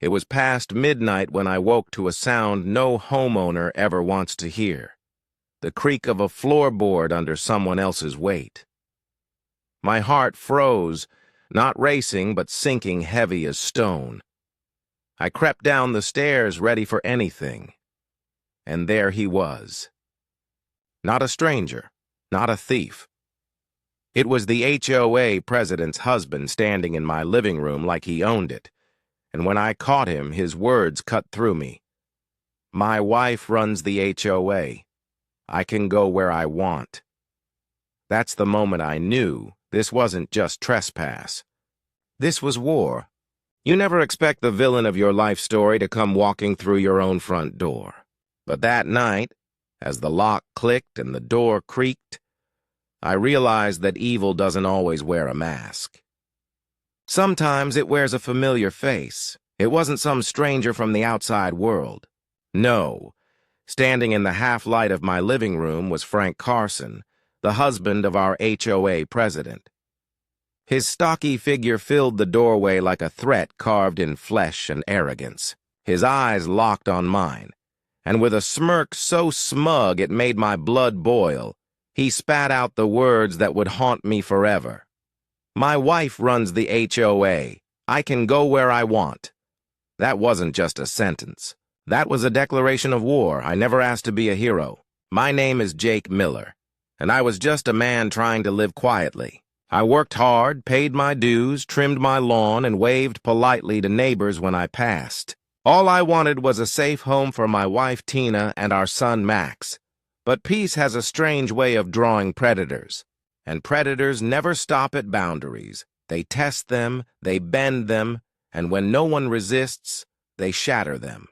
It was past midnight when I woke to a sound no homeowner ever wants to hear: the creak of a floorboard under someone else's weight. My heart froze, not racing but sinking heavy as stone. I crept down the stairs ready for anything, and there he was. Not a stranger, not a thief. It was the HOA president's husband standing in my living room like he owned it, and when I caught him, his words cut through me. "My wife runs the HOA. I can go where I want." That's the moment I knew this wasn't just trespass. This was war. You never expect the villain of your life story to come walking through your own front door. But that night, as the lock clicked and the door creaked, I realized that evil doesn't always wear a mask. Sometimes it wears a familiar face. It wasn't some stranger from the outside world. No, standing in the half-light of my living room was Frank Carson, the husband of our HOA president. His stocky figure filled the doorway like a threat carved in flesh and arrogance. His eyes locked on mine, and with a smirk so smug it made my blood boil, he spat out the words that would haunt me forever. "My wife runs the HOA. I can go where I want." That wasn't just a sentence. That was a declaration of war. I never asked to be a hero. My name is Jake Miller, and I was just a man trying to live quietly. I worked hard, paid my dues, trimmed my lawn, and waved politely to neighbors when I passed. All I wanted was a safe home for my wife Tina and our son Max. But peace has a strange way of drawing predators, and predators never stop at boundaries. They test them, they bend them, and when no one resists, they shatter them.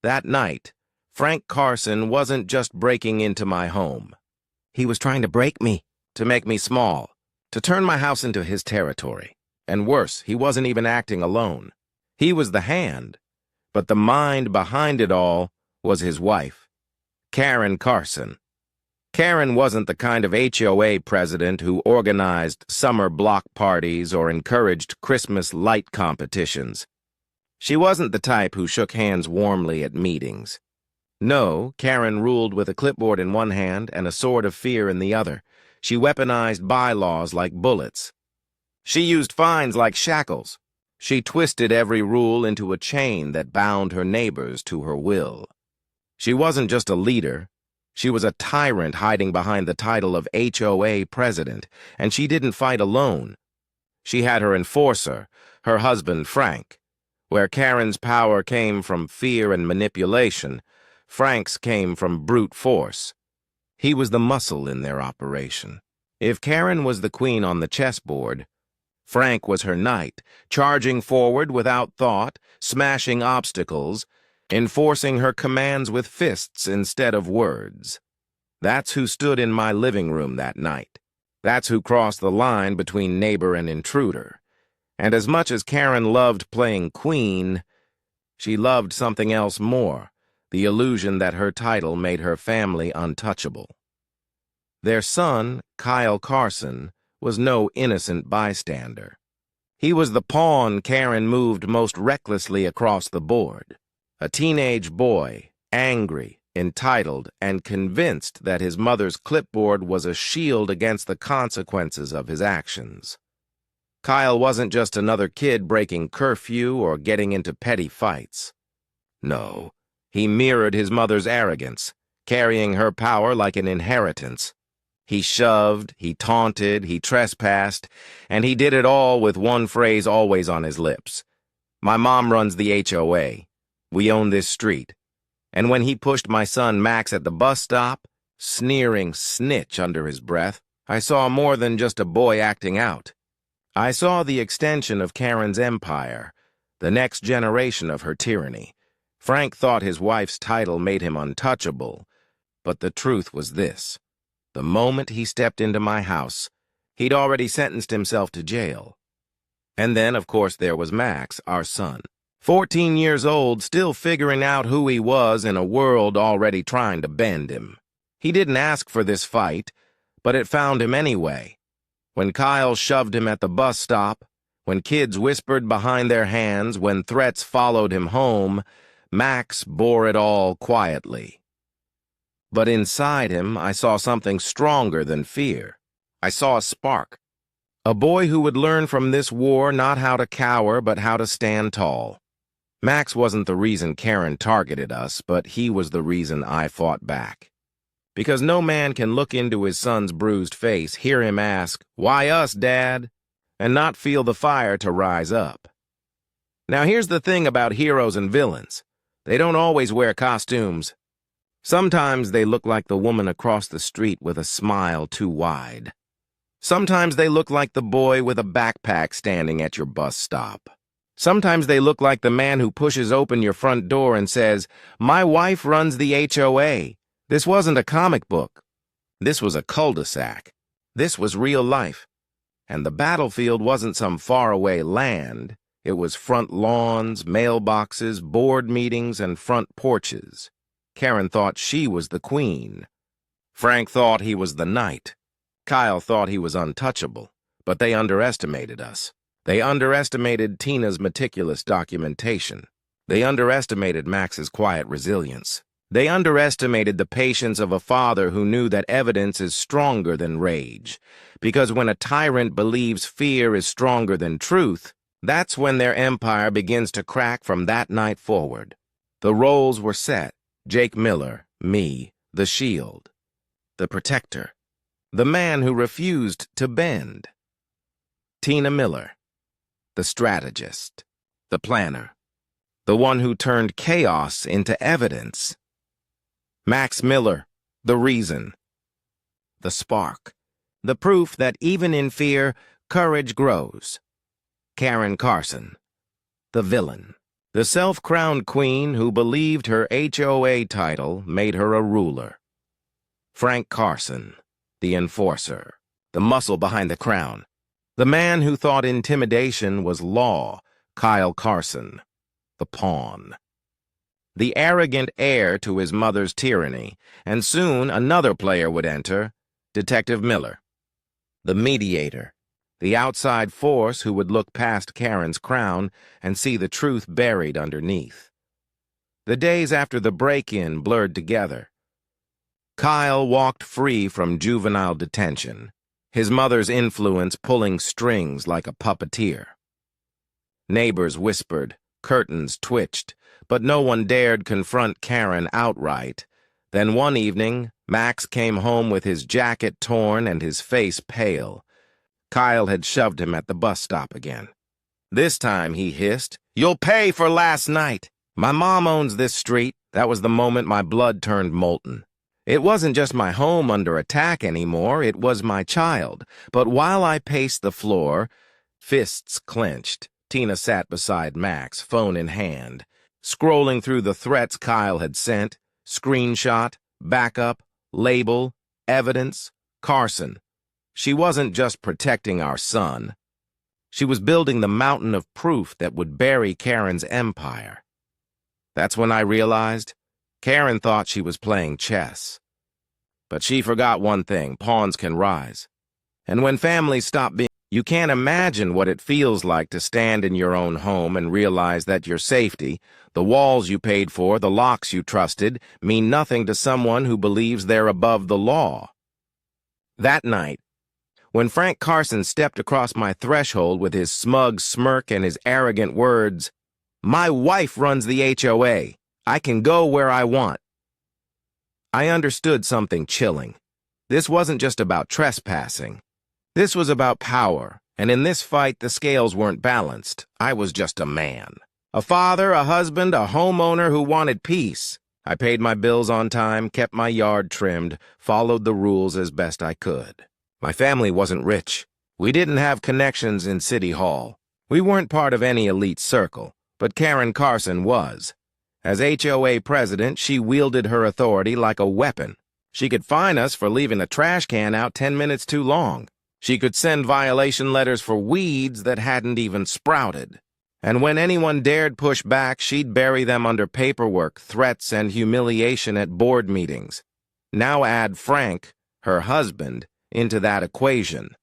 That night, Frank Carson wasn't just breaking into my home. He was trying to break me, to make me small, to turn my house into his territory. And worse, he wasn't even acting alone. He was the hand, but the mind behind it all was his wife, Karen Carson. Karen wasn't the kind of HOA president who organized summer block parties or encouraged Christmas light competitions. She wasn't the type who shook hands warmly at meetings. No, Karen ruled with a clipboard in one hand and a sword of fear in the other. She weaponized bylaws like bullets. She used fines like shackles. She twisted every rule into a chain that bound her neighbors to her will. She wasn't just a leader. She was a tyrant hiding behind the title of HOA president, and she didn't fight alone. She had her enforcer, her husband Frank. Where Karen's power came from fear and manipulation, Frank's came from brute force. He was the muscle in their operation. If Karen was the queen on the chessboard, Frank was her knight, charging forward without thought, smashing obstacles, enforcing her commands with fists instead of words. That's who stood in my living room that night. That's who crossed the line between neighbor and intruder. And as much as Karen loved playing queen, she loved something else more: the illusion that her title made her family untouchable. Their son, Kyle Carson, was no innocent bystander. He was the pawn Karen moved most recklessly across the board. A teenage boy, angry, entitled, and convinced that his mother's clipboard was a shield against the consequences of his actions. Kyle wasn't just another kid breaking curfew or getting into petty fights. No, he mirrored his mother's arrogance, carrying her power like an inheritance. He shoved, he taunted, he trespassed, and he did it all with one phrase always on his lips: "My mom runs the HOA. We own this street." And when he pushed my son Max at the bus stop, sneering snitch under his breath, I saw more than just a boy acting out. I saw the extension of Karen's empire, the next generation of her tyranny. Frank thought his wife's title made him untouchable, but the truth was this: the moment he stepped into my house, he'd already sentenced himself to jail. And then, of course, there was Max, our son. 14 years old, still figuring out who he was in a world already trying to bend him. He didn't ask for this fight, but it found him anyway. When Kyle shoved him at the bus stop, When kids whispered behind their hands, when threats followed him home, Max bore it all quietly. But inside him, I saw something stronger than fear. I saw a spark. A boy who would learn from this war not how to cower, but how to stand tall. Max wasn't the reason Karen targeted us, but he was the reason I fought back. Because no man can look into his son's bruised face, hear him ask, "Why us, Dad?" and not feel the fire to rise up. Now here's the thing about heroes and villains. They don't always wear costumes. Sometimes they look like the woman across the street with a smile too wide. Sometimes they look like the boy with a backpack standing at your bus stop. Sometimes they look like the man who pushes open your front door and says, "My wife runs the HOA. This wasn't a comic book. This was a cul-de-sac. This was real life." And the battlefield wasn't some faraway land. It was front lawns, mailboxes, board meetings, and front porches. Karen thought she was the queen. Frank thought he was the knight. Kyle thought he was untouchable, but they underestimated us. They underestimated Tina's meticulous documentation. They underestimated Max's quiet resilience. They underestimated the patience of a father who knew that evidence is stronger than rage. Because when a tyrant believes fear is stronger than truth, that's when their empire begins to crack from that night forward. The roles were set. Jake Miller, me, the shield, the protector, the man who refused to bend. Tina Miller, the strategist, the planner, the one who turned chaos into evidence. Max Miller, the reason, the spark, the proof that even in fear, courage grows. Karen Carson, the villain, the self-crowned queen who believed her HOA title made her a ruler. Frank Carson, the enforcer, the muscle behind the crown, the man who thought intimidation was law. Kyle Carson, the pawn, the arrogant heir to his mother's tyranny, and soon another player would enter, Detective Miller, the mediator, the outside force who would look past Karen's crown and see the truth buried underneath. The days after the break-in blurred together. Kyle walked free from juvenile detention, his mother's influence pulling strings like a puppeteer. Neighbors whispered, curtains twitched, but no one dared confront Karen outright. Then one evening, Max came home with his jacket torn and his face pale. Kyle had shoved him at the bus stop again. This time, he hissed, "You'll pay for last night. My mom owns this street." That was the moment my blood turned molten. It wasn't just my home under attack anymore, it was my child. But while I paced the floor, fists clenched, Tina sat beside Max, phone in hand, scrolling through the threats Kyle had sent, screenshot, backup, label, evidence, Carson. She wasn't just protecting our son. She was building the mountain of proof that would bury Karen's empire. That's when I realized Karen thought she was playing chess. But she forgot one thing: pawns can rise. And when families stop being, you can't imagine what it feels like to stand in your own home and realize that your safety, the walls you paid for, the locks you trusted, mean nothing to someone who believes they're above the law. That night, when Frank Carson stepped across my threshold with his smug smirk and his arrogant words, "My wife runs the HOA. I can go where I want," I understood something chilling. This wasn't just about trespassing. This was about power, and in this fight the scales weren't balanced. I was just a man. A father, a husband, a homeowner who wanted peace. I paid my bills on time, kept my yard trimmed, followed the rules as best I could. My family wasn't rich. We didn't have connections in City Hall. We weren't part of any elite circle, but Karen Carson was. As HOA president, she wielded her authority like a weapon. She could fine us for leaving a trash can out 10 minutes too long. She could send violation letters for weeds that hadn't even sprouted. And when anyone dared push back, she'd bury them under paperwork, threats, and humiliation at board meetings. Now add Frank, her husband, into that equation.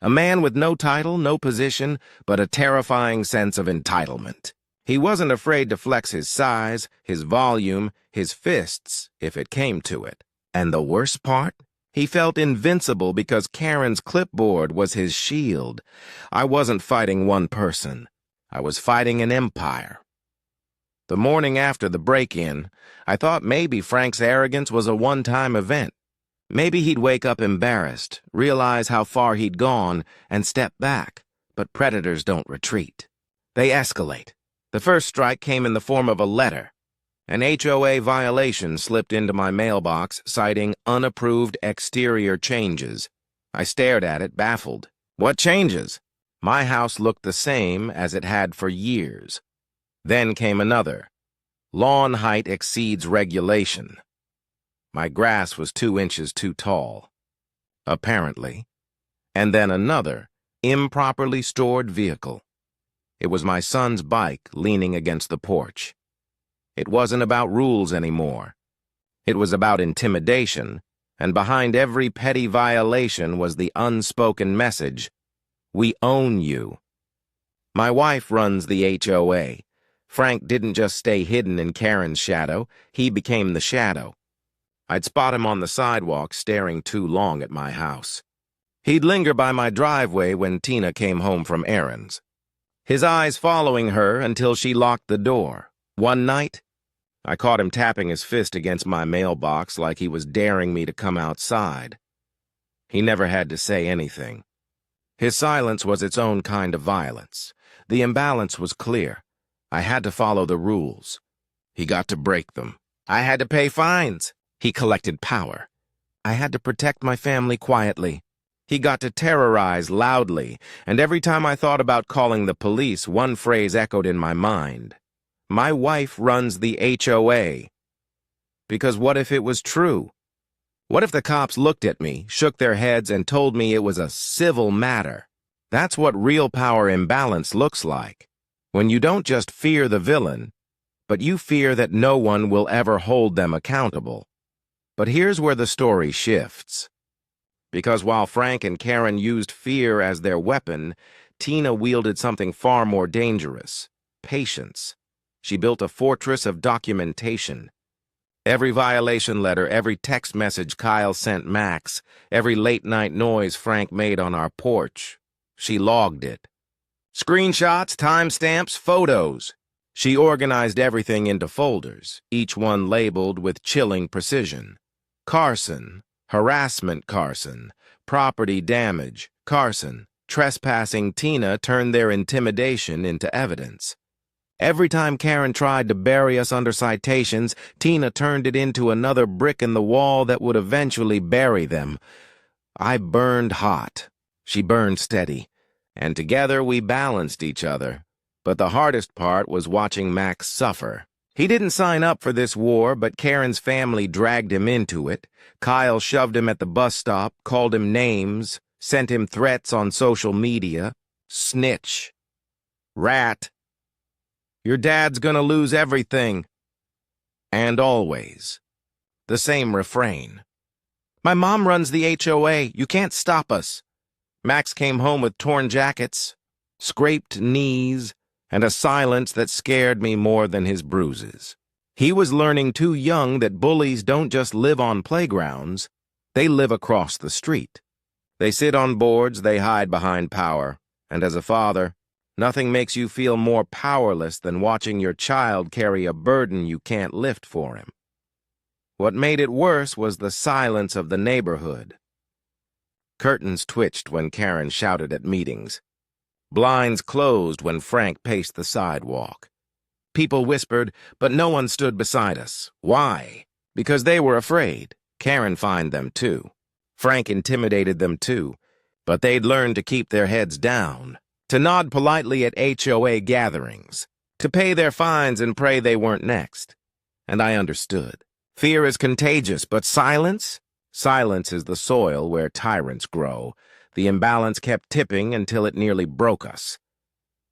A man with no title, no position, but a terrifying sense of entitlement. He wasn't afraid to flex his size, his volume, his fists, if it came to it. And the worst part? He felt invincible because Karen's clipboard was his shield. I wasn't fighting one person. I was fighting an empire. The morning after the break-in, I thought maybe Frank's arrogance was a one-time event. Maybe he'd wake up embarrassed, realize how far he'd gone, and step back. But predators don't retreat. They escalate. The first strike came in the form of a letter. An HOA violation slipped into my mailbox citing unapproved exterior changes. I stared at it, baffled. What changes? My house looked the same as it had for years. Then came another. Lawn height exceeds regulation. My grass was 2 inches too tall. Apparently. And then another, improperly stored vehicle. It was my son's bike leaning against the porch. It wasn't about rules anymore. It was about intimidation, and behind every petty violation was the unspoken message, "We own you." My wife runs the HOA. Frank didn't just stay hidden in Karen's shadow, he became the shadow. I'd spot him on the sidewalk staring too long at my house. He'd linger by my driveway when Tina came home from errands, his eyes following her until she locked the door. One night, I caught him tapping his fist against my mailbox like he was daring me to come outside. He never had to say anything. His silence was its own kind of violence. The imbalance was clear. I had to follow the rules. He got to break them. I had to pay fines. He collected power. I had to protect my family quietly. He got to terrorize loudly, and every time I thought about calling the police, one phrase echoed in my mind. My wife runs the HOA. Because what if it was true? What if the cops looked at me, shook their heads, and told me it was a civil matter? That's what real power imbalance looks like. When you don't just fear the villain, but you fear that no one will ever hold them accountable. But here's where the story shifts. Because while Frank and Karen used fear as their weapon, Tina wielded something far more dangerous: patience. She built a fortress of documentation. Every violation letter, every text message Kyle sent Max, every late-night noise Frank made on our porch, she logged it. Screenshots, timestamps, photos. She organized everything into folders, each one labeled with chilling precision. Carson, harassment Carson, property damage Carson, trespassing Tina turned their intimidation into evidence. Every time Karen tried to bury us under citations, Tina turned it into another brick in the wall that would eventually bury them. I burned hot. She burned steady. And together we balanced each other. But the hardest part was watching Max suffer. He didn't sign up for this war, but Karen's family dragged him into it. Kyle shoved him at the bus stop, called him names, sent him threats on social media. Snitch. Rat. Your dad's gonna lose everything. And always. The same refrain. My mom runs the HOA. You can't stop us. Max came home with torn jackets, scraped knees, and a silence that scared me more than his bruises. He was learning too young that bullies don't just live on playgrounds, they live across the street. They sit on boards, they hide behind power, and as a father, nothing makes you feel more powerless than watching your child carry a burden you can't lift for him. What made it worse was the silence of the neighborhood. Curtains twitched when Karen shouted at meetings. Blinds closed when Frank paced the sidewalk. People whispered, but no one stood beside us. Why? Because they were afraid. Karen fined them too. Frank intimidated them too. But they'd learned to keep their heads down, to nod politely at HOA gatherings, to pay their fines and pray they weren't next. And I understood. Fear is contagious, but silence? Silence is the soil where tyrants grow. The imbalance kept tipping until it nearly broke us.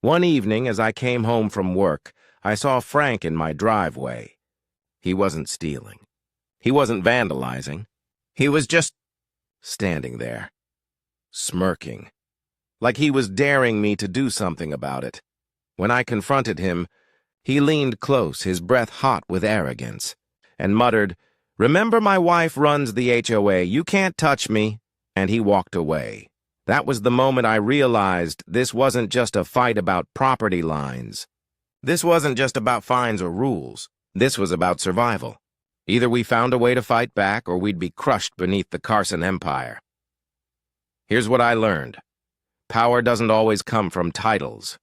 One evening, as I came home from work, I saw Frank in my driveway. He wasn't stealing. He wasn't vandalizing. He was just standing there, smirking. like he was daring me to do something about it. When I confronted him, he leaned close, his breath hot with arrogance, and muttered, "Remember, my wife runs the HOA. You can't touch me." And he walked away. That was the moment I realized this wasn't just a fight about property lines. This wasn't just about fines or rules. This was about survival. Either we found a way to fight back or we'd be crushed beneath the Carson empire. Here's what I learned. Power doesn't always come from titles.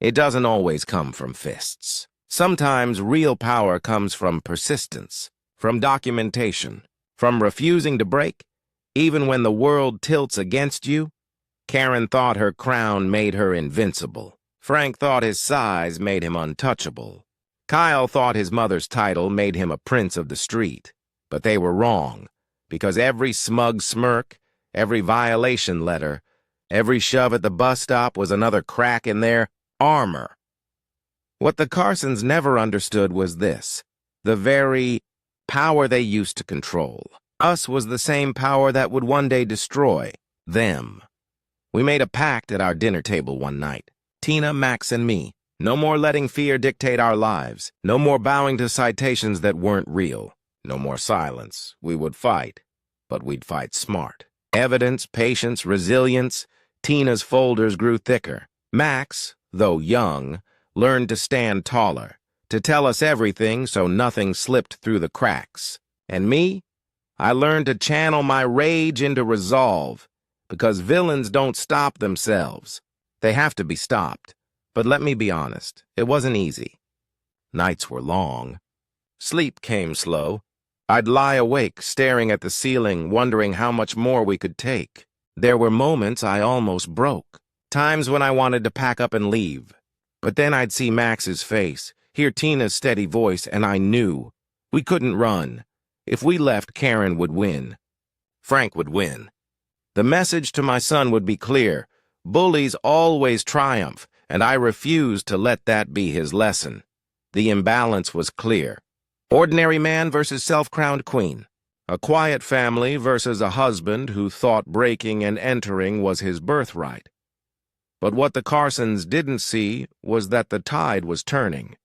It doesn't always come from fists. Sometimes real power comes from persistence, from documentation, from refusing to break. Even when the world tilts against you, Karen thought her crown made her invincible. Frank thought his size made him untouchable. Kyle thought his mother's title made him a prince of the street. But they were wrong, because every smug smirk, every violation letter, every shove at the bus stop was another crack in their armor. What the Carsons never understood was this: the very power they used to control us was the same power that would one day destroy them. We made a pact at our dinner table one night, Tina, Max, and me. No more letting fear dictate our lives. No more bowing to citations that weren't real. No more silence. We would fight, but we'd fight smart. Evidence, patience, resilience. Tina's folders grew thicker. Max, though young, learned to stand taller, to tell us everything so nothing slipped through the cracks. And me? I learned to channel my rage into resolve, because villains don't stop themselves. They have to be stopped. But let me be honest, it wasn't easy. Nights were long. Sleep came slow. I'd lie awake, staring at the ceiling, wondering how much more we could take. There were moments I almost broke, times when I wanted to pack up and leave. But then I'd see Max's face, hear Tina's steady voice, and I knew we couldn't run. If we left, Karen would win. Frank would win. The message to my son would be clear: bullies always triumph, and I refused to let that be his lesson. The imbalance was clear. Ordinary man versus self-crowned queen. A quiet family versus a husband who thought breaking and entering was his birthright. But what the Carsons didn't see was that the tide was turning.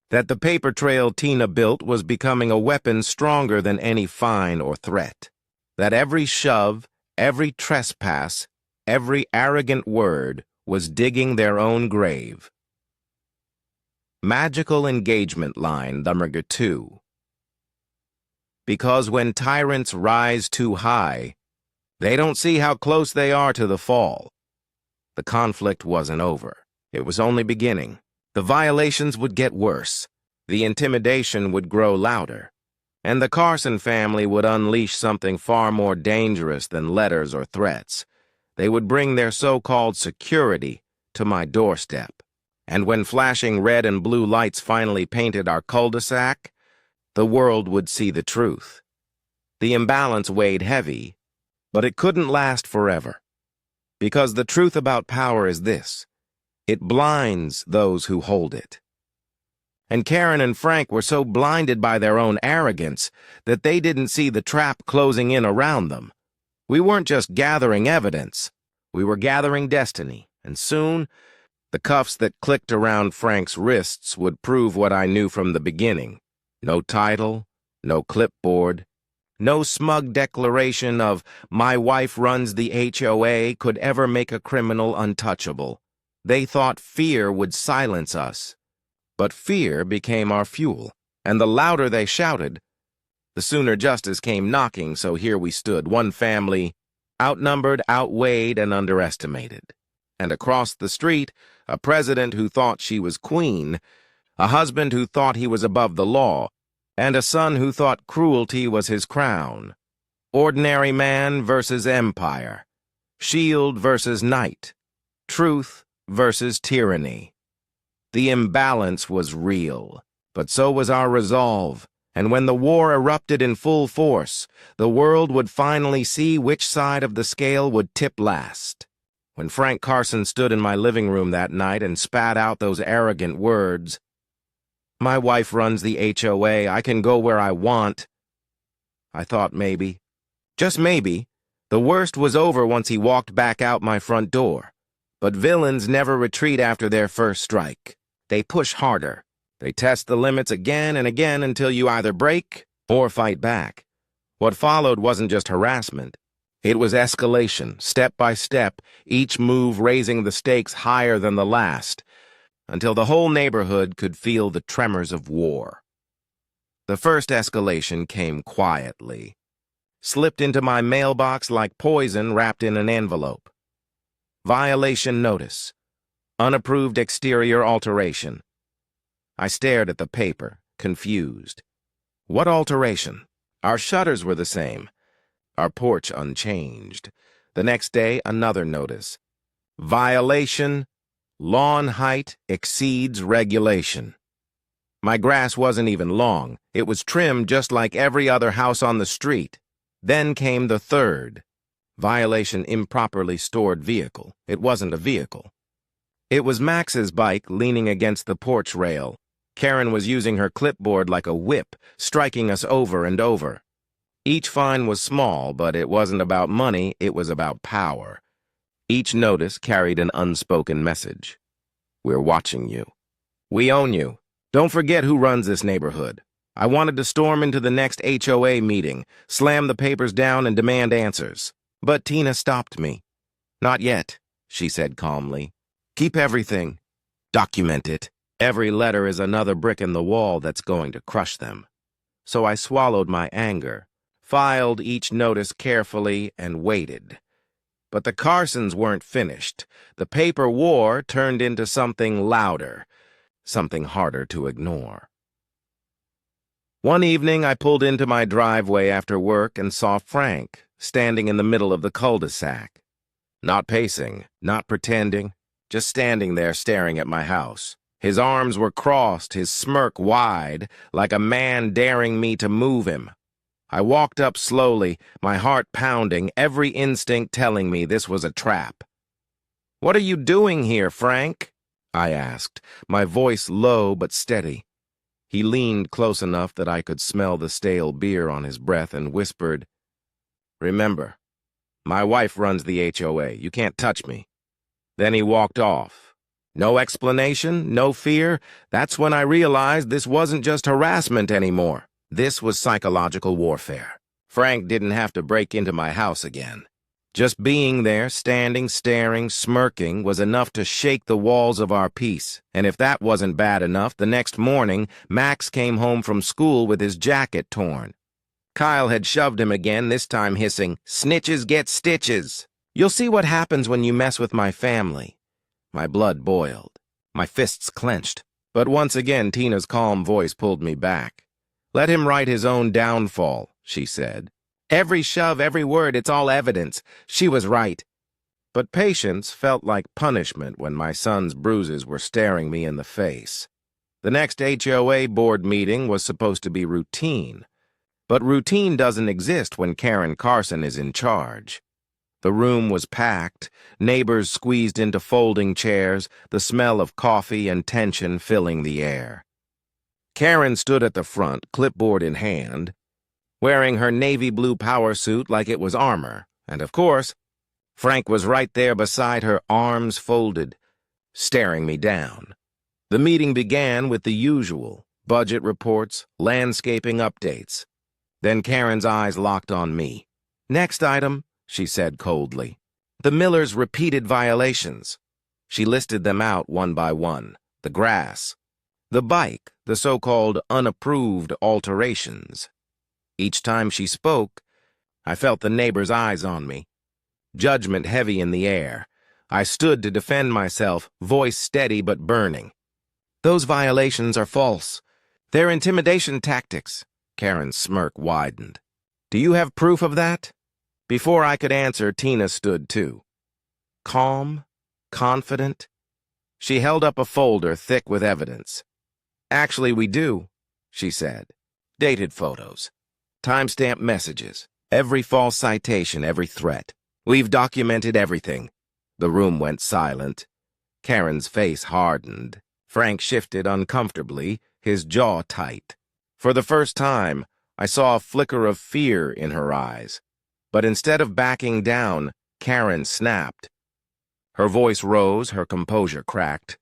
That the paper trail Tina built was becoming a weapon stronger than any fine or threat. That every shove, every trespass, every arrogant word was digging their own grave. Magical engagement line number 2. Because when tyrants rise too high, they don't see how close they are to the fall. The conflict wasn't over. It was only beginning. The violations would get worse. The intimidation would grow louder. And the Carson family would unleash something far more dangerous than letters or threats. They would bring their so-called security to my doorstep. And when flashing red and blue lights finally painted our cul-de-sac, the world would see the truth. The imbalance weighed heavy, but it couldn't last forever. Because the truth about power is this: it blinds those who hold it. And Karen and Frank were so blinded by their own arrogance that they didn't see the trap closing in around them. We weren't just gathering evidence. We were gathering destiny, and soon, the cuffs that clicked around Frank's wrists would prove what I knew from the beginning. No title, no clipboard, no smug declaration of "my wife runs the HOA" could ever make a criminal untouchable. They thought fear would silence us. But fear became our fuel, and the louder they shouted, the sooner justice came knocking. So here we stood, one family, outnumbered, outweighed, and underestimated. And across the street, a president who thought she was queen, a husband who thought he was above the law, and a son who thought cruelty was his crown. Ordinary man versus empire. Shield versus knight. Truth versus tyranny. The imbalance was real, but so was our resolve. And when the war erupted in full force, the world would finally see which side of the scale would tip last. When Frank Carson stood in my living room that night and spat out those arrogant words, "My wife runs the HOA, I can go where I want," I thought maybe, just maybe, The worst was over once he walked back out my front door. But villains never retreat after their first strike. They push harder. They test the limits again and again until you either break or fight back. What followed wasn't just harassment. It was escalation, step by step, each move raising the stakes higher than the last, until the whole neighborhood could feel the tremors of war. The first escalation came quietly, slipped into my mailbox like poison wrapped in an envelope. Violation notice. Unapproved exterior alteration. I stared at the paper, confused. What alteration? Our shutters were the same. Our porch unchanged. The next day, another notice. Violation. Lawn height exceeds regulation. My grass wasn't even long. It was trimmed just like every other house on the street. Then came the third. Violation improperly stored vehicle. It wasn't a vehicle. It was Max's bike leaning against the porch rail. Karen was using her clipboard like a whip, striking us over and over. Each fine was small, but it wasn't about money, it was about power. Each notice carried an unspoken message. We're watching you. We own you. Don't forget who runs this neighborhood. I wanted to storm into the next HOA meeting, slam the papers down and demand answers. But Tina stopped me. Not yet, she said calmly. Keep everything. Document it. Every letter is another brick in the wall that's going to crush them. So I swallowed my anger, filed each notice carefully, and waited. But the Carsons weren't finished. The paper war turned into something louder, something harder to ignore. One evening, I pulled into my driveway after work and saw Frank standing in the middle of the cul-de-sac. Not pacing, not pretending, just standing there staring at my house. His arms were crossed, his smirk wide, like a man daring me to move him. I walked up slowly, my heart pounding, every instinct telling me this was a trap. "What are you doing here, Frank?" I asked, my voice low but steady. He leaned close enough that I could smell the stale beer on his breath and whispered, "Remember, my wife runs the HOA. You can't touch me." Then he walked off. No explanation, no fear. That's when I realized this wasn't just harassment anymore. This was psychological warfare. Frank didn't have to break into my house again. Just being there, standing, staring, smirking, was enough to shake the walls of our peace. And if that wasn't bad enough, the next morning, Max came home from school with his jacket torn. Kyle had shoved him again, this time hissing, "Snitches get stitches. You'll see what happens when you mess with my family." My blood boiled. My fists clenched. But once again, Tina's calm voice pulled me back. "Let him write his own downfall," she said. "Every shove, every word, it's all evidence. She was right." But patience felt like punishment when my son's bruises were staring me in the face. The next HOA board meeting was supposed to be routine. But routine doesn't exist when Karen Carson is in charge. The room was packed, neighbors squeezed into folding chairs, the smell of coffee and tension filling the air. Karen stood at the front, clipboard in hand, wearing her navy blue power suit like it was armor, and of course, Frank was right there beside her, arms folded, staring me down. The meeting began with the usual, budget reports, landscaping updates. Then Karen's eyes locked on me. "Next item," she said coldly. "The Millers' repeated violations." She listed them out one by one. The grass, the bike, the so-called unapproved alterations. Each time she spoke, I felt the neighbor's eyes on me. Judgment heavy in the air. I stood to defend myself, voice steady but burning. "Those violations are false. They're intimidation tactics." Karen's smirk widened. "Do you have proof of that?" Before I could answer, Tina stood too. Calm, confident. She held up a folder thick with evidence. "Actually, we do," she said. "Dated photos. Timestamp messages. Every false citation, every threat. We've documented everything." The room went silent. Karen's face hardened. Frank shifted uncomfortably, his jaw tight. For the first time, I saw a flicker of fear in her eyes. But instead of backing down, Karen snapped. Her voice rose, her composure cracked.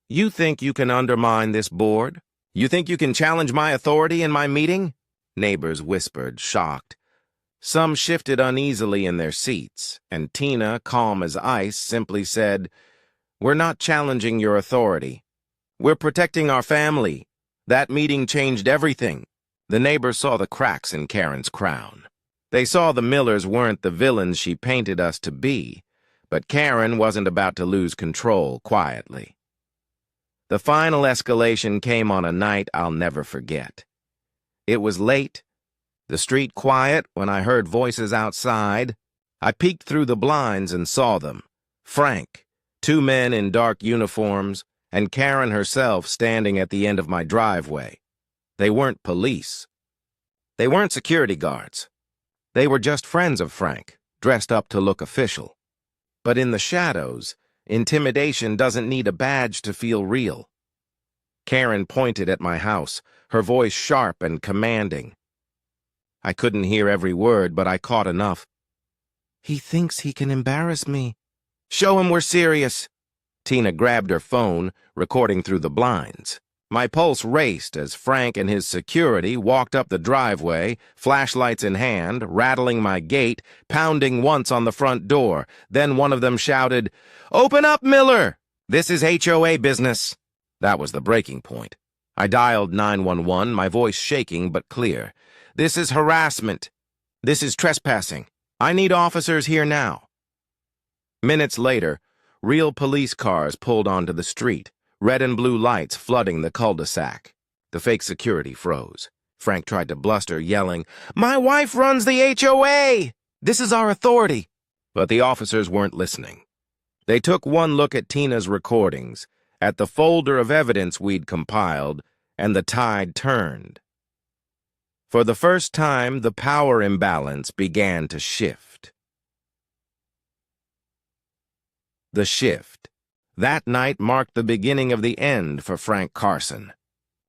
"You think you can undermine this board? You think you can challenge my authority in my meeting?" Neighbors whispered, shocked. Some shifted uneasily in their seats, and Tina, calm as ice, simply said, "We're not challenging your authority. We're protecting our family. That meeting changed everything." The neighbors saw the cracks in Karen's crown. They saw the Millers weren't the villains she painted us to be, but Karen wasn't about to lose control quietly. The final escalation came on a night I'll never forget. It was late, the street quiet when I heard voices outside. I peeked through the blinds and saw them. Frank, two men in dark uniforms, and Karen herself standing at the end of my driveway. They weren't police. They weren't security guards. They were just friends of Frank, dressed up to look official. But in the shadows, intimidation doesn't need a badge to feel real. Karen pointed at my house, her voice sharp and commanding. I couldn't hear every word, but I caught enough. "He thinks he can embarrass me. Show him we're serious." Tina grabbed her phone, recording through the blinds. My pulse raced as Frank and his security walked up the driveway, flashlights in hand, rattling my gate, pounding once on the front door. Then one of them shouted, "Open up, Miller! This is HOA business." That was the breaking point. I dialed 911, my voice shaking but clear. "This is harassment. This is trespassing. I need officers here now." Minutes later, real police cars pulled onto the street, red and blue lights flooding the cul-de-sac. The fake security froze. Frank tried to bluster, yelling, "My wife runs the HOA! This is our authority!" But the officers weren't listening. They took one look at Tina's recordings, at the folder of evidence we'd compiled, and the tide turned. For the first time, the power imbalance began to shift. The shift. That night marked the beginning of the end for Frank Carson.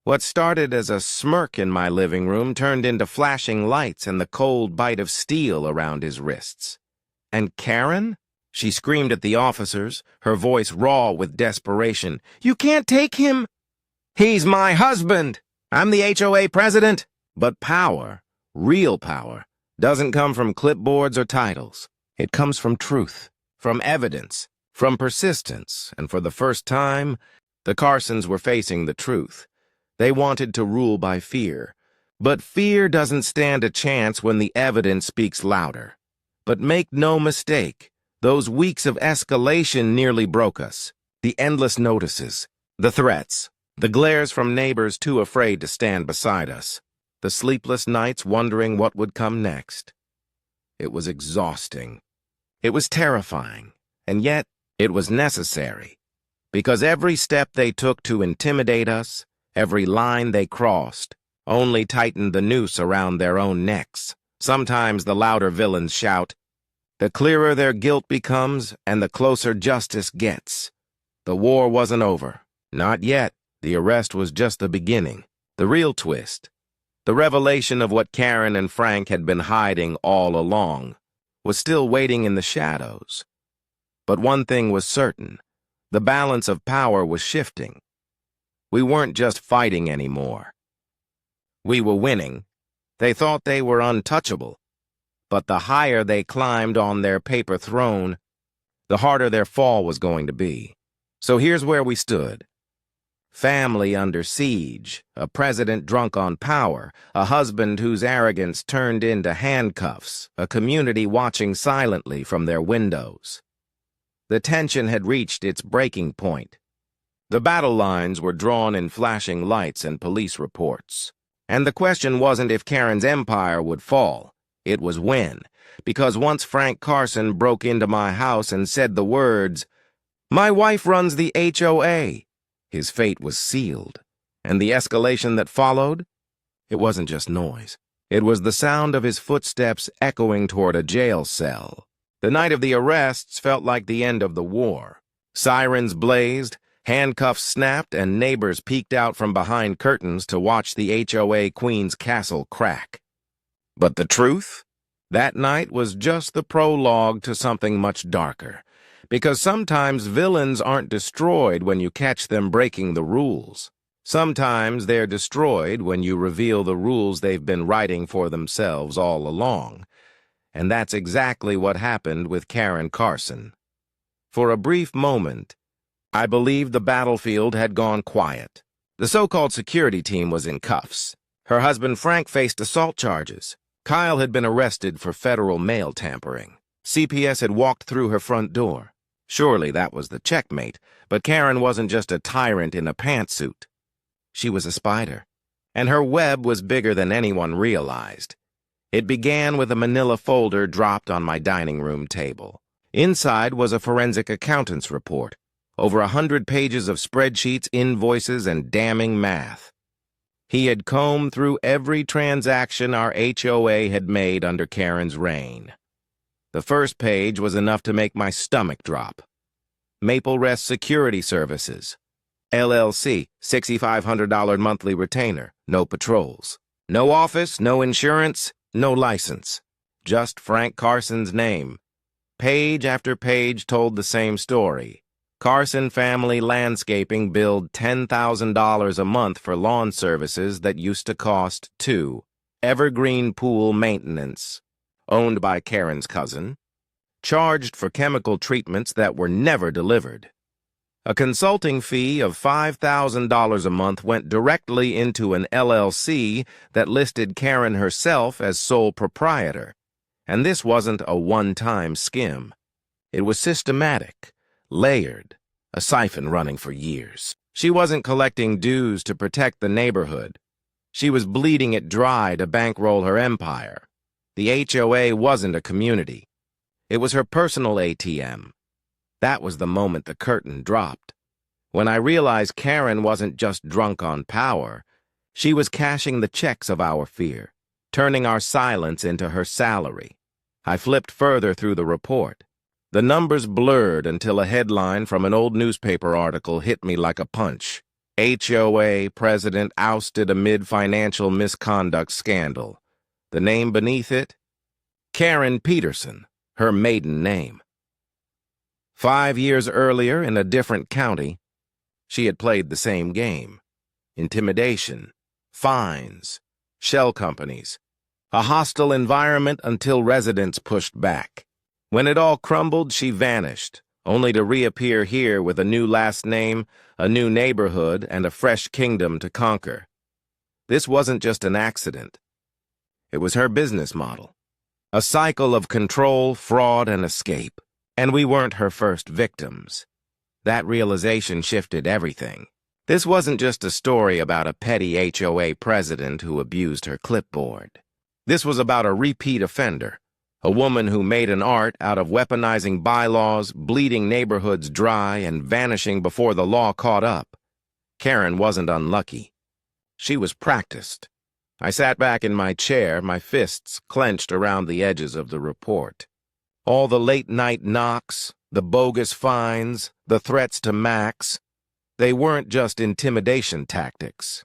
What started as a smirk in my living room turned into flashing lights and the cold bite of steel around his wrists. And Karen? She screamed at the officers, her voice raw with desperation. "You can't take him!" "He's my husband! I'm the HOA president!" But power, real power, doesn't come from clipboards or titles. It comes from truth, from evidence, from persistence, and for the first time, the Carsons were facing the truth. They wanted to rule by fear. But fear doesn't stand a chance when the evidence speaks louder. But make no mistake, those weeks of escalation nearly broke us. The endless notices, the threats, the glares from neighbors too afraid to stand beside us, the sleepless nights wondering what would come next. It was exhausting. It was terrifying, and yet it was necessary, because every step they took to intimidate us, every line they crossed, only tightened the noose around their own necks. Sometimes the louder villains shout, the clearer their guilt becomes and the closer justice gets. The war wasn't over. Not yet. The arrest was just the beginning. The real twist, the revelation of what Karen and Frank had been hiding all along, was still waiting in the shadows. But one thing was certain. The balance of power was shifting. We weren't just fighting anymore. We were winning. They thought they were untouchable. But the higher they climbed on their paper throne, the harder their fall was going to be. So here's where we stood. Family under siege, a president drunk on power, a husband whose arrogance turned into handcuffs, a community watching silently from their windows. The tension had reached its breaking point. The battle lines were drawn in flashing lights and police reports. And the question wasn't if Karen's empire would fall. It was when. Because once Frank Carson broke into my house and said the words, "My wife runs the HOA," his fate was sealed. And the escalation that followed? It wasn't just noise. It was the sound of his footsteps echoing toward a jail cell. The night of the arrests felt like the end of the war. Sirens blazed, handcuffs snapped, and neighbors peeked out from behind curtains to watch the HOA Queen's castle crack. But the truth? That night was just the prologue to something much darker, because sometimes villains aren't destroyed when you catch them breaking the rules. Sometimes they're destroyed when you reveal the rules they've been writing for themselves all along. And that's exactly what happened with Karen Carson. For a brief moment, I believed the battlefield had gone quiet. The so-called security team was in cuffs. Her husband Frank faced assault charges. Kyle had been arrested for federal mail tampering. CPS had walked through her front door. Surely that was the checkmate, but Karen wasn't just a tyrant in a pantsuit. She was a spider, and her web was bigger than anyone realized. It began with a manila folder dropped on my dining room table. Inside was a forensic accountant's report, over 100 pages of spreadsheets, invoices, and damning math. He had combed through every transaction our HOA had made under Karen's reign. The first page was enough to make my stomach drop. Maple Rest Security Services, LLC, $6,500 monthly retainer, no patrols. No office, no insurance, no license. Just Frank Carson's name. Page after page told the same story. Carson Family Landscaping billed $10,000 a month for lawn services that used to cost $2. Evergreen Pool Maintenance, owned by Karen's cousin, charged for chemical treatments that were never delivered. A consulting fee of $5,000 a month went directly into an LLC that listed Karen herself as sole proprietor. And this wasn't a one-time skim. It was systematic, layered, a siphon running for years. She wasn't collecting dues to protect the neighborhood. She was bleeding it dry to bankroll her empire. The HOA wasn't a community. It was her personal ATM. That was the moment the curtain dropped. When I realized Karen wasn't just drunk on power, she was cashing the checks of our fear, turning our silence into her salary. I flipped further through the report. The numbers blurred until a headline from an old newspaper article hit me like a punch. HOA president ousted amid financial misconduct scandal. The name beneath it? Karen Peterson, her maiden name. 5 years earlier, in a different county, she had played the same game. Intimidation, fines, shell companies, a hostile environment until residents pushed back. When it all crumbled, she vanished, only to reappear here with a new last name, a new neighborhood, and a fresh kingdom to conquer. This wasn't just an accident. It was her business model. A cycle of control, fraud, and escape. And we weren't her first victims. That realization shifted everything. This wasn't just a story about a petty HOA president who abused her clipboard. This was about a repeat offender, a woman who made an art out of weaponizing bylaws, bleeding neighborhoods dry, and vanishing before the law caught up. Karen wasn't unlucky. She was practiced. I sat back in my chair, my fists clenched around the edges of the report. All the late-night knocks, the bogus fines, the threats to Max, they weren't just intimidation tactics.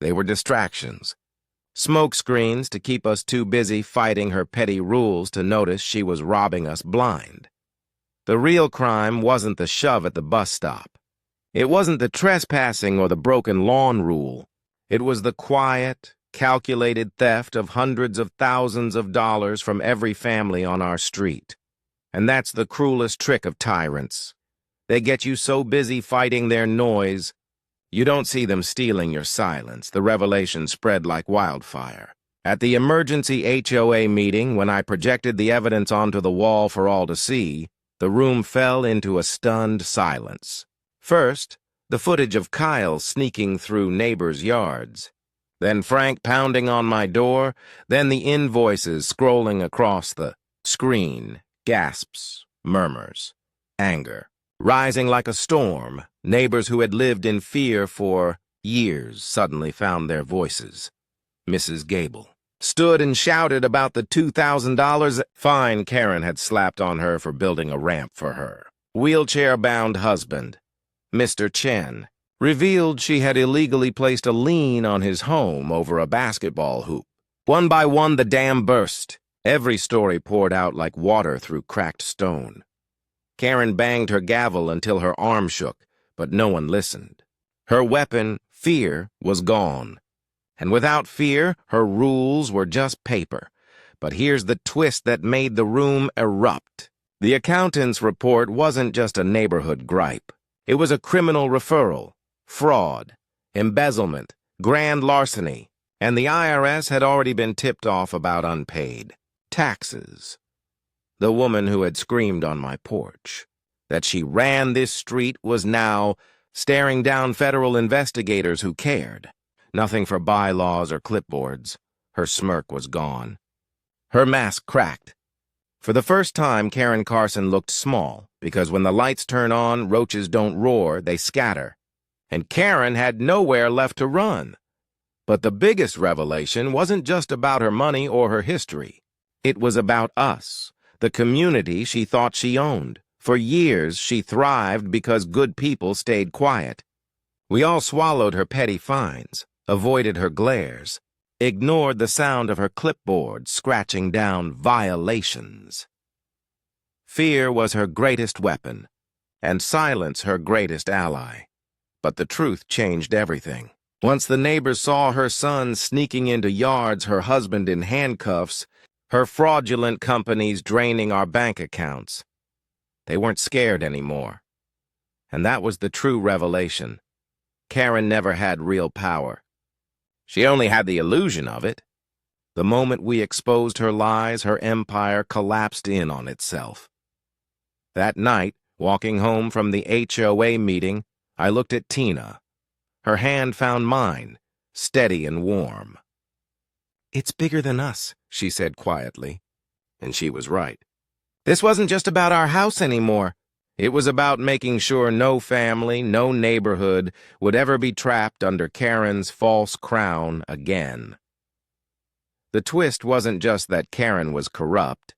They were distractions. Smoke screens to keep us too busy fighting her petty rules to notice she was robbing us blind. The real crime wasn't the shove at the bus stop. It wasn't the trespassing or the broken lawn rule. It was the quiet, calculated theft of hundreds of thousands of dollars from every family on our street. And that's the cruelest trick of tyrants. They get you so busy fighting their noise, you don't see them stealing your silence. The revelation spread like wildfire. At the emergency HOA meeting, when I projected the evidence onto the wall for all to see, the room fell into a stunned silence. First, the footage of Kyle sneaking through neighbors' yards. Then Frank pounding on my door, then the invoices scrolling across the screen, gasps, murmurs, anger. Rising like a storm, neighbors who had lived in fear for years suddenly found their voices. Mrs. Gable stood and shouted about the $2,000 fine Karen had slapped on her for building a ramp for her. Wheelchair-bound husband, Mr. Chen, revealed she had illegally placed a lien on his home over a basketball hoop. One by one, the dam burst. Every story poured out like water through cracked stone. Karen banged her gavel until her arm shook, but no one listened. Her weapon, fear, was gone. And without fear, her rules were just paper. But here's the twist that made the room erupt. The accountant's report wasn't just a neighborhood gripe. It was a criminal referral, fraud, embezzlement, grand larceny, and the IRS had already been tipped off about unpaid taxes. The woman who had screamed on my porch that she ran this street was now staring down federal investigators who cared. Nothing for bylaws or clipboards. Her smirk was gone. Her mask cracked. For the first time, Karen Carson looked small, because when the lights turn on, roaches don't roar, they scatter. And Karen had nowhere left to run. But the biggest revelation wasn't just about her money or her history. It was about us, the community she thought she owned. For years, she thrived because good people stayed quiet. We all swallowed her petty fines, avoided her glares, ignored the sound of her clipboard scratching down violations. Fear was her greatest weapon, and silence her greatest ally. But the truth changed everything. Once the neighbors saw her son sneaking into yards, her husband in handcuffs, her fraudulent companies draining our bank accounts, they weren't scared anymore. And that was the true revelation. Karen never had real power. She only had the illusion of it. The moment we exposed her lies, her empire collapsed in on itself. That night, walking home from the HOA meeting, I looked at Tina. Her hand found mine, steady and warm. "It's bigger than us," she said quietly. And she was right. This wasn't just about our house anymore. It was about making sure no family, no neighborhood would ever be trapped under Karen's false crown again. The twist wasn't just that Karen was corrupt.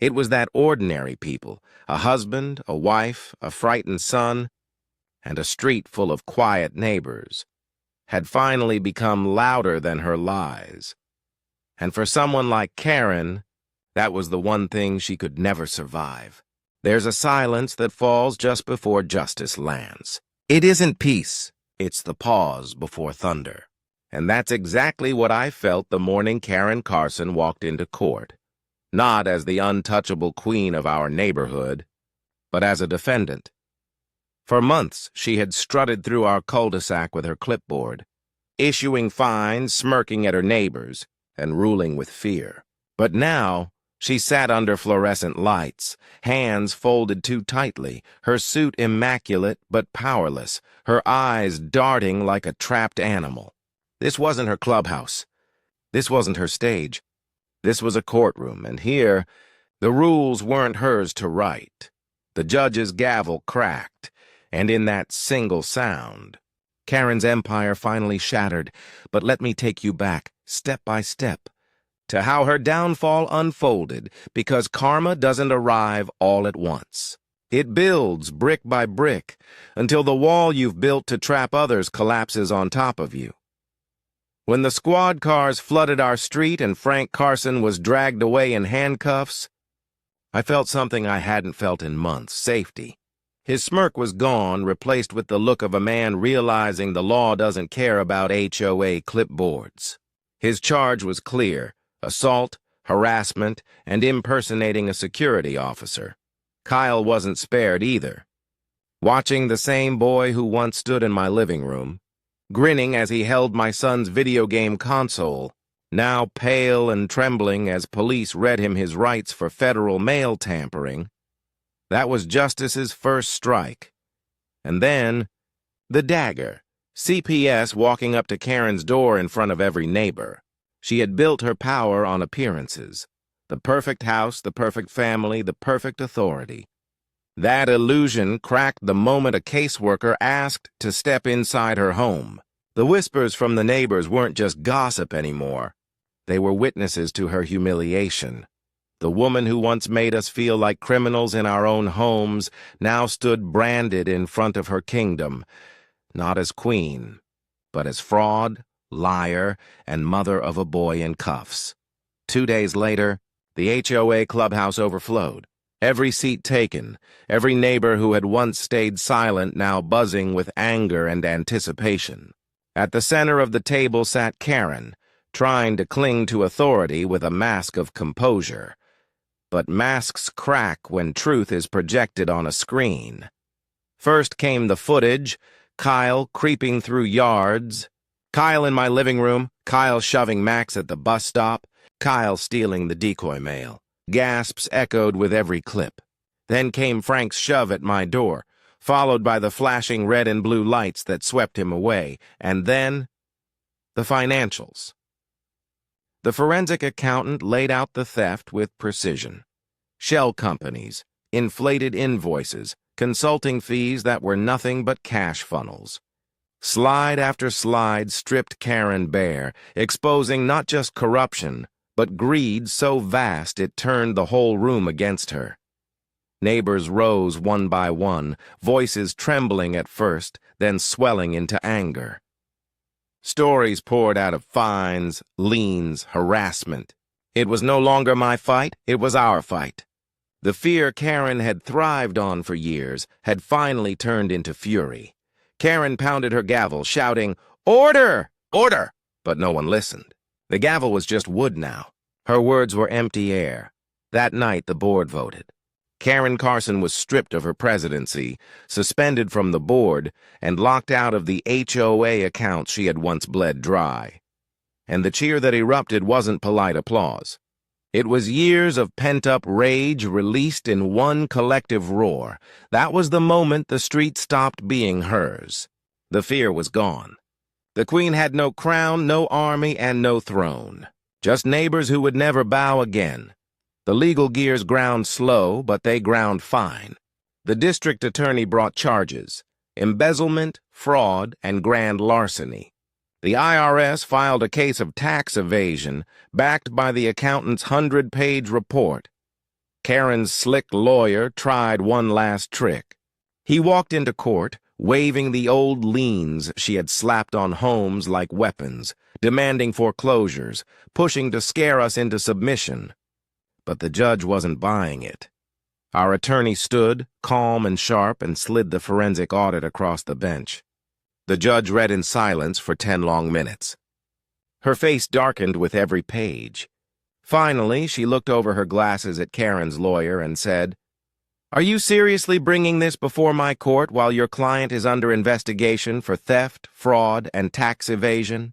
It was that ordinary people, a husband, a wife, a frightened son, and a street full of quiet neighbors, had finally become louder than her lies. And for someone like Karen, that was the one thing she could never survive. There's a silence that falls just before justice lands. It isn't peace, it's the pause before thunder. And that's exactly what I felt the morning Karen Carson walked into court. Not as the untouchable queen of our neighborhood, but as a defendant. For months, she had strutted through our cul-de-sac with her clipboard, issuing fines, smirking at her neighbors, and ruling with fear. But now, she sat under fluorescent lights, hands folded too tightly, her suit immaculate but powerless, her eyes darting like a trapped animal. This wasn't her clubhouse. This wasn't her stage. This was a courtroom, and here, the rules weren't hers to write. The judge's gavel cracked, and in that single sound, Karen's empire finally shattered. But let me take you back, step by step, to how her downfall unfolded, because karma doesn't arrive all at once. It builds brick by brick until the wall you've built to trap others collapses on top of you. When the squad cars flooded our street and Frank Carson was dragged away in handcuffs, I felt something I hadn't felt in months: safety. His smirk was gone, replaced with the look of a man realizing the law doesn't care about HOA clipboards. His charge was clear: assault, harassment, and impersonating a security officer. Kyle wasn't spared either. Watching the same boy who once stood in my living room, grinning as he held my son's video game console, now pale and trembling as police read him his rights for federal mail tampering, that was Justice's first strike. And then, the dagger, CPS walking up to Karen's door in front of every neighbor. She had built her power on appearances. The perfect house, the perfect family, the perfect authority. That illusion cracked the moment a caseworker asked to step inside her home. The whispers from the neighbors weren't just gossip anymore. They were witnesses to her humiliation. The woman who once made us feel like criminals in our own homes now stood branded in front of her kingdom, not as queen, but as fraud, liar, and mother of a boy in cuffs. 2 days later, The HOA clubhouse overflowed. Every seat taken, every neighbor who had once stayed silent now buzzing with anger and anticipation. At the center of the table sat Karen, trying to cling to authority with a mask of composure. But masks crack when truth is projected on a screen. First came the footage, Kyle creeping through yards, Kyle in my living room, Kyle shoving Max at the bus stop, Kyle stealing the decoy mail. Gasps echoed with every clip. Then came Frank's shove at my door, followed by the flashing red and blue lights that swept him away, and then the financials. The forensic accountant laid out the theft with precision. Shell companies, inflated invoices, consulting fees that were nothing but cash funnels. Slide after slide stripped Karen bare, exposing not just corruption, but greed so vast it turned the whole room against her. Neighbors rose one by one, voices trembling at first, then swelling into anger. Stories poured out of fines, liens, harassment. It was no longer my fight, it was our fight. The fear Karen had thrived on for years had finally turned into fury. Karen pounded her gavel, shouting, "Order! Order!" But no one listened. The gavel was just wood now. Her words were empty air. That night the board voted. Karen Carson was stripped of her presidency, suspended from the board, and locked out of the HOA accounts she had once bled dry. And the cheer that erupted wasn't polite applause. It was years of pent-up rage released in one collective roar. That was the moment the street stopped being hers. The fear was gone. The Queen had no crown, no army, and no throne. Just neighbors who would never bow again. The legal gears ground slow, but they ground fine. The district attorney brought charges: embezzlement, fraud, and grand larceny. The IRS filed a case of tax evasion, backed by the accountant's 100-page report. Karen's slick lawyer tried one last trick. He walked into court, waving the old liens she had slapped on homes like weapons, demanding foreclosures, pushing to scare us into submission. But the judge wasn't buying it. Our attorney stood, calm and sharp, and slid the forensic audit across the bench. The judge read in silence for 10 long minutes. Her face darkened with every page. Finally, she looked over her glasses at Karen's lawyer and said, "Are you seriously bringing this before my court while your client is under investigation for theft, fraud, and tax evasion?"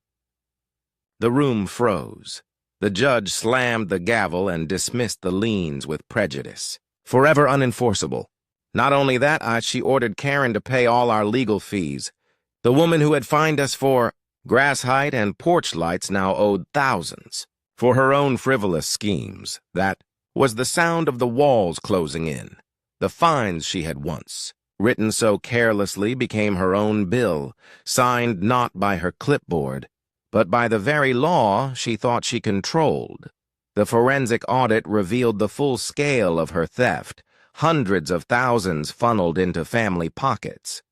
The room froze. The judge slammed the gavel and dismissed the liens with prejudice. Forever unenforceable. Not only that, she ordered Karen to pay all our legal fees. The woman who had fined us for grass height and porch lights now owed thousands. For her own frivolous schemes, that was the sound of the walls closing in. The fines she had once written so carelessly became her own bill, signed not by her clipboard, but by the very law she thought she controlled. The forensic audit revealed the full scale of her theft, hundreds of thousands funneled into family pockets.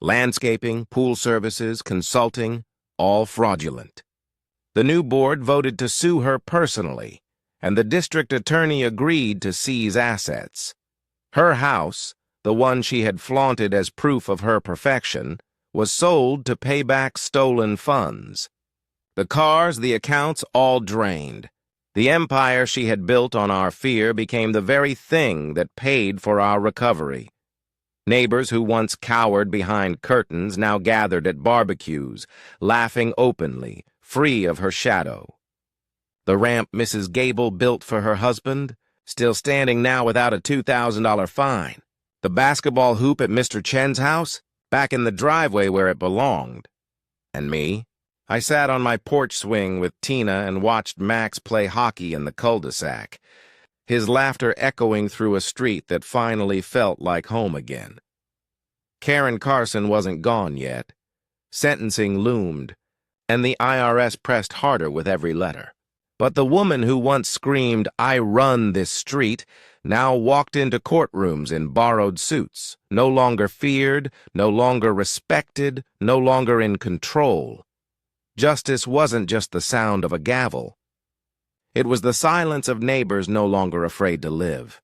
Landscaping, pool services, consulting, all fraudulent. The new board voted to sue her personally, and the district attorney agreed to seize assets. Her house, the one she had flaunted as proof of her perfection, was sold to pay back stolen funds. The cars, the accounts, all drained. The empire she had built on our fear became the very thing that paid for our recovery. Neighbors who once cowered behind curtains now gathered at barbecues, laughing openly, free of her shadow. The ramp Mrs. Gable built for her husband, still standing now without a $2,000 fine. The basketball hoop at Mr. Chen's house, back in the driveway where it belonged. And me? I sat on my porch swing with Tina and watched Max play hockey in the cul-de-sac, his laughter echoing through a street that finally felt like home again. Karen Carson wasn't gone yet. Sentencing loomed, and the IRS pressed harder with every letter. But the woman who once screamed, "I run this street," now walked into courtrooms in borrowed suits, no longer feared, no longer respected, no longer in control. Justice wasn't just the sound of a gavel. It was the silence of neighbors no longer afraid to live.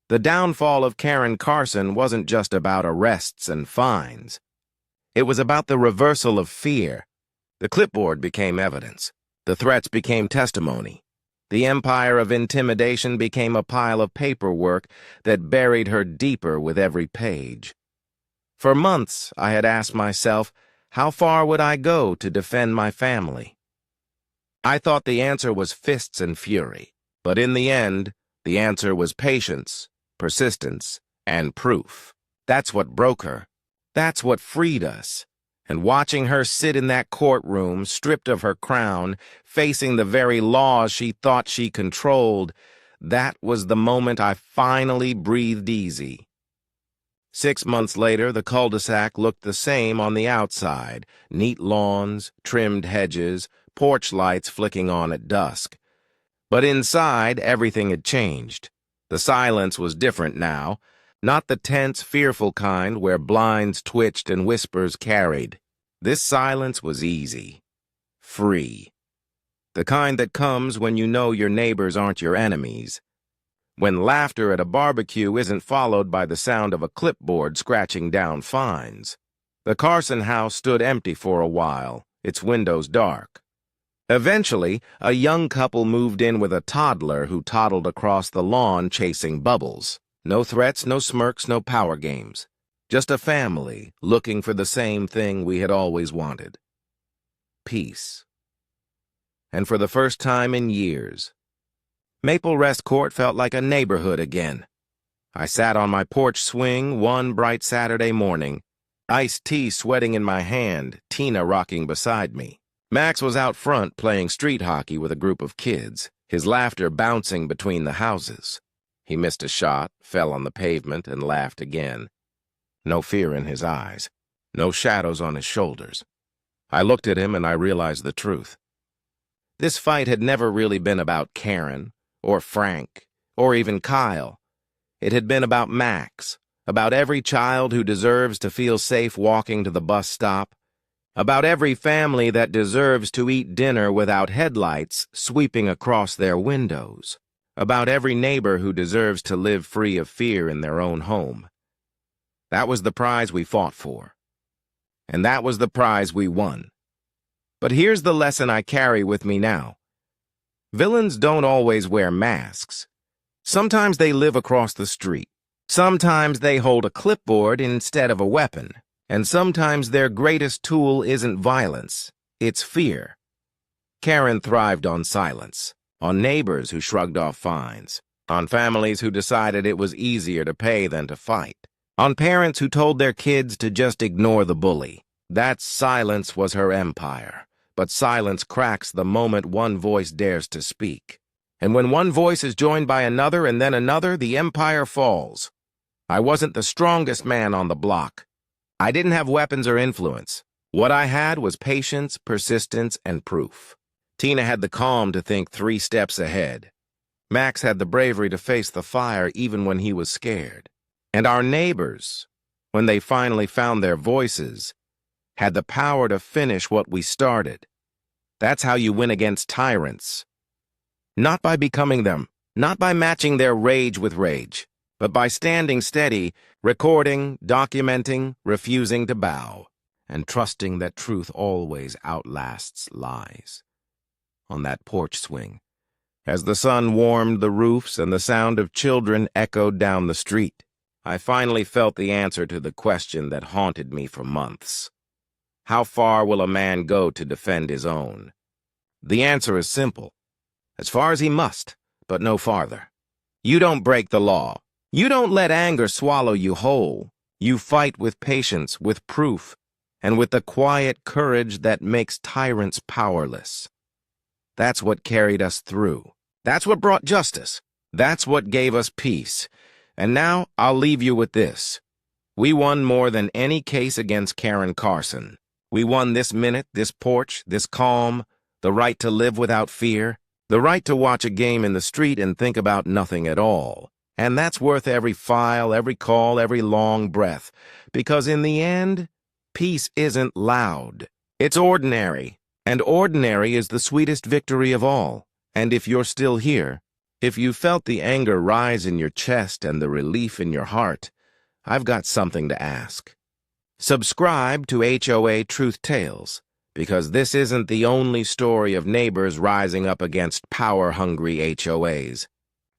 The downfall of Karen Carson wasn't just about arrests and fines. It was about the reversal of fear. The clipboard became evidence. The threats became testimony. The empire of intimidation became a pile of paperwork that buried her deeper with every page. For months, I had asked myself, how far would I go to defend my family? I thought the answer was fists and fury, but in the end, the answer was patience, persistence, and proof. That's what broke her. That's what freed us. And watching her sit in that courtroom, stripped of her crown, facing the very laws she thought she controlled, that was the moment I finally breathed easy. 6 months later, the cul-de-sac looked the same on the outside. Neat lawns, trimmed hedges, porch lights flicking on at dusk. But inside, everything had changed. The silence was different now, not the tense, fearful kind where blinds twitched and whispers carried. This silence was easy, free. The kind that comes when you know your neighbors aren't your enemies. When laughter at a barbecue isn't followed by the sound of a clipboard scratching down fines. The Carson house stood empty for a while, its windows dark. Eventually, a young couple moved in with a toddler who toddled across the lawn chasing bubbles. No threats, no smirks, no power games. Just a family looking for the same thing we had always wanted. Peace. And for the first time in years, Maple Rest Court felt like a neighborhood again. I sat on my porch swing one bright Saturday morning, iced tea sweating in my hand, Tina rocking beside me. Max was out front playing street hockey with a group of kids, his laughter bouncing between the houses. He missed a shot, fell on the pavement, and laughed again. No fear in his eyes, no shadows on his shoulders. I looked at him and I realized the truth. This fight had never really been about Karen, or Frank, or even Kyle. It had been about Max, about every child who deserves to feel safe walking to the bus stop, about every family that deserves to eat dinner without headlights sweeping across their windows, about every neighbor who deserves to live free of fear in their own home. That was the prize we fought for. And that was the prize we won. But here's the lesson I carry with me now. Villains don't always wear masks. Sometimes they live across the street. Sometimes they hold a clipboard instead of a weapon. And sometimes their greatest tool isn't violence, it's fear. Karen thrived on silence, on neighbors who shrugged off fines, on families who decided it was easier to pay than to fight, on parents who told their kids to just ignore the bully. That silence was her empire, but silence cracks the moment one voice dares to speak. And when one voice is joined by another and then another, the empire falls. I wasn't the strongest man on the block. I didn't have weapons or influence. What I had was patience, persistence, and proof. Tina had the calm to think 3 steps ahead. Max had the bravery to face the fire even when he was scared. And our neighbors, when they finally found their voices, had the power to finish what we started. That's how you win against tyrants. Not by becoming them, not by matching their rage with rage, but by standing steady, recording, documenting, refusing to bow, and trusting that truth always outlasts lies. On that porch swing, as the sun warmed the roofs and the sound of children echoed down the street, I finally felt the answer to the question that haunted me for months. How far will a man go to defend his own? The answer is simple. As far as he must, but no farther. You don't break the law. You don't let anger swallow you whole. You fight with patience, with proof, and with the quiet courage that makes tyrants powerless. That's what carried us through. That's what brought justice. That's what gave us peace. And now I'll leave you with this. We won more than any case against Karen Carson. We won this minute, this porch, this calm, the right to live without fear, the right to watch a game in the street and think about nothing at all. And that's worth every file, every call, every long breath. Because in the end, peace isn't loud. It's ordinary. And ordinary is the sweetest victory of all. And if you're still here, if you felt the anger rise in your chest and the relief in your heart, I've got something to ask. Subscribe to HOA Truth Tales, because this isn't the only story of neighbors rising up against power-hungry HOAs.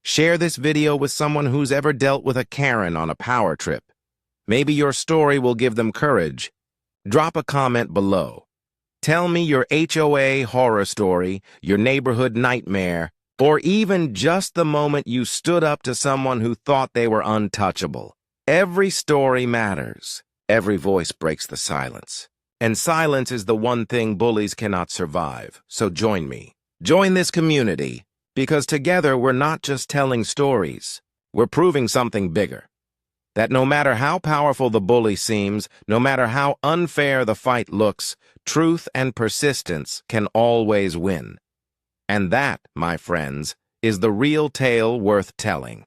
Share this video with someone who's ever dealt with a Karen on a power trip. Maybe your story will give them courage. Drop a comment below. Tell me your HOA horror story, your neighborhood nightmare, or even just the moment you stood up to someone who thought they were untouchable. Every story matters. Every voice breaks the silence. And silence is the one thing bullies cannot survive. So join me. Join this community, because together we're not just telling stories. We're proving something bigger. That no matter how powerful the bully seems, no matter how unfair the fight looks, truth and persistence can always win. And that, my friends, is the real tale worth telling.